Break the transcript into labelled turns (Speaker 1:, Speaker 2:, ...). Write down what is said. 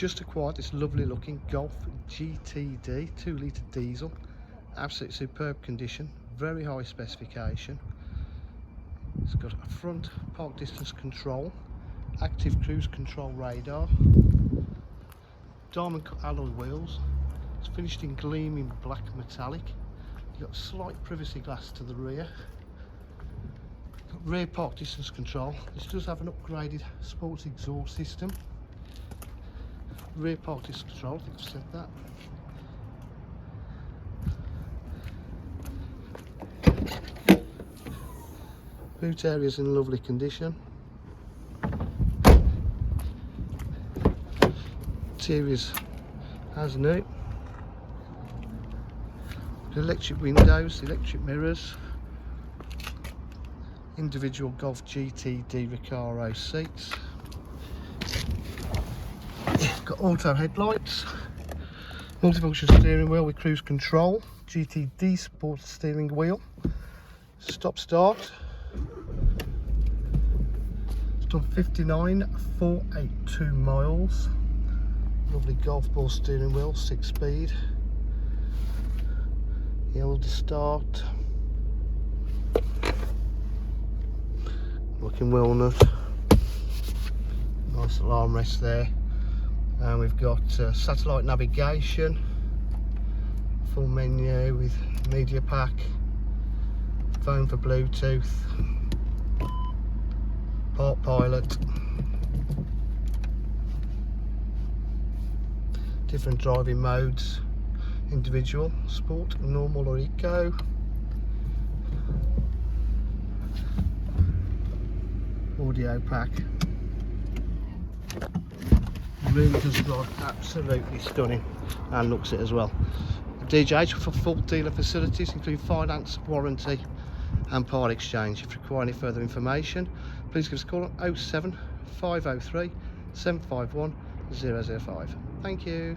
Speaker 1: Just acquired this lovely looking Golf GTD 2-litre diesel, absolutely superb condition, very high specification. It's got a front park distance control, active cruise control radar, diamond cut alloy wheels. It's finished in gleaming black metallic. You've got slight privacy glass to the rear. Got rear park distance control. This does have an upgraded sports exhaust system. Rear park distance control, I think I've said that. Boot area's in lovely condition. Interior's as new. Electric windows, electric mirrors, individual Golf GTD Recaro seats. Got auto headlights, multifunction steering wheel with cruise control, GTD sports steering wheel, stop start. It's done 59,482 miles. Lovely golf ball steering wheel, 6-speed. Hill to start. Looking walnut. Nice little armrest there. And we've got satellite navigation, full menu with media pack, phone for Bluetooth, park pilot, different driving modes, individual, sport, normal or eco. Audio pack. Really does drive absolutely stunning and looks it as well. DJs for full dealer facilities include finance, warranty and part exchange. If you require any further information, please give us a call on 07 503 751 005. Thank you.